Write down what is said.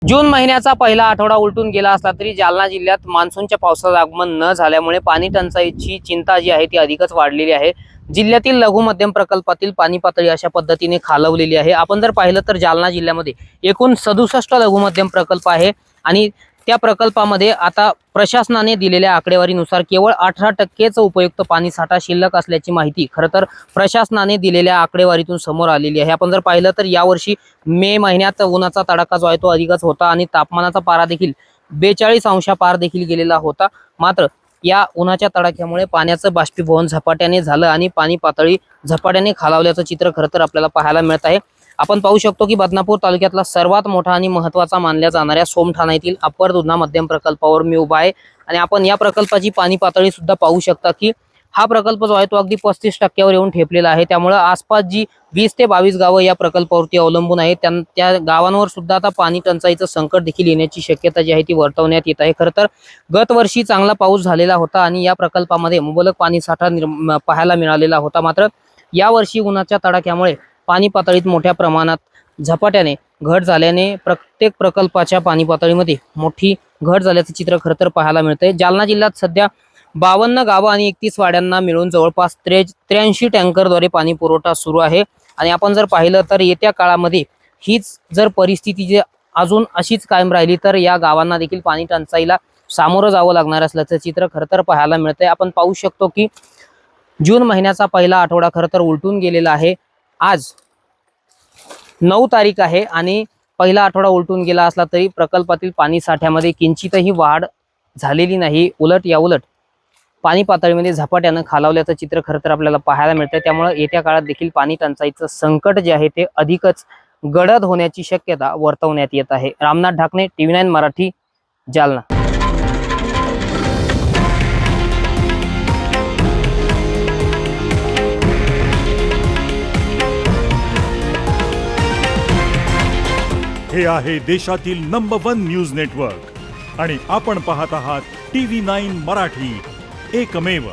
जून महिन्याचा पहिला आठवडा उलटून गेला असला तरी जालना जिल्ह्यात मान्सूनच्या पावसाचं आगमन न झाल्यामुळे पाणी टंचाईची चिंता जी आहे ती अधिकच वाढलेली आहे। जिल्ह्यातील लघु मध्यम प्रकल्पातील पाणी पातळी अशा पद्धतीने खालवलेली आहे। आपण जर पाहिलं तर जालना जिल्ह्यामध्ये एकूण 67 लघु मध्यम प्रकल्प आहे आणि त्या प्रकल्पामध्ये आता प्रशासनाने दिलेल्या आकडेवारीनुसार केवळ 18%च उपयुक्त पाणी साठा शिल्लक असल्याची माहिती खरं तर प्रशासनाने दिलेल्या आकडेवारीतून समोर आलेली आहे। आपण जर पाहिलं तर यावर्षी मे महिन्यात उन्हाचा तडाखा जो आहे तो अधिकच होता आणि तापमानाचा पारा देखील 42 अंशा पार देखील गेलेला होता। मात्र या उन्हाच्या तडाख्यामुळे पाण्याचं बाष्पीभवन झपाट्याने झालं आणि पाणी पातळी झपाट्याने खालावल्याचं चित्र खरं तर आपल्याला पाहायला मिळत आहे। आपण पाहू शकतो की बदनापूर तालुक्यातला सर्वात मोठा आणि महत्त्वाचा मानल्या जाणाऱ्या सोमठाणा येथील अप्पर दुधना मध्यम प्रकल्पावर मी उभा आहे आणि आपण या प्रकल्पाची पाणी पातळी सुद्धा पाहू शकता की हा प्रकल्प जो आहे तो अगदी 35% येऊन ठेपलेला आहे। त्यामुळे आसपास जी 20 ते 22 गावं या प्रकल्पावरती अवलंबून आहेत त्या गावांवर सुद्धा आता पाणी टंचाईचं संकट देखील येण्याची शक्यता जी आहे ती वर्तवण्यात येत आहे। खरं तर गत वर्षी चांगला पाऊस झालेला होता आणि या प्रकल्पामध्ये मुबलक पाणी साठा पाहायला मिळालेला होता। मात्र यावर्षी उन्हाच्या तडाख्यामुळे पाणी पातळीत मोठ्या प्रमाणात झपाट्याने घट झाल्याने प्रत्येक प्रकल्पाच्या पाणी पातळीमध्ये मोठी घट झाल्याचं चित्र खरं तर पाहायला मिळतंय। जालना जिल्ह्यात सध्या 52 गावं आणि 31 वाड्यांना मिळून जवळपास 83 टँकरद्वारे पाणी पुरवठा सुरू आहे आणि आपण जर पाहिलं तर येत्या काळामध्ये हीच जर परिस्थिती अजून अशीच कायम राहिली तर या गावांना देखील पाणी टंचाईला सामोरं जावं लागणार असल्याचं चित्र खरं तर पाहायला मिळतंय। आपण पाहू शकतो की जून महिन्याचा पहिला आठवडा खरं तर उलटून गेलेला आहे। आज 9 तारीख आहे आणि पहिला आठवडा उलटून गेला असला तरी प्रकल्पातील पाणी साठ्यामध्ये किंचितही वाढ झालेली नाही। याउलट पाणी पातळीमध्ये झपाट्यानं खालावल्याचं चित्र खरं तर आपल्याला पाहायला मिळतं। त्यामुळे येत्या काळात देखील पाणी टंचाईचं संकट जे आहे ते अधिकच गडद होण्याची शक्यता वर्तवण्यात येत आहे। रामनाथ ढाकणे, TV9 मराठी, जालना। हे आहे देशातील नंबर 1 न्यूज नेटवर्क आणि आपण पाहत आहात TV9 मराठी, एकमेव।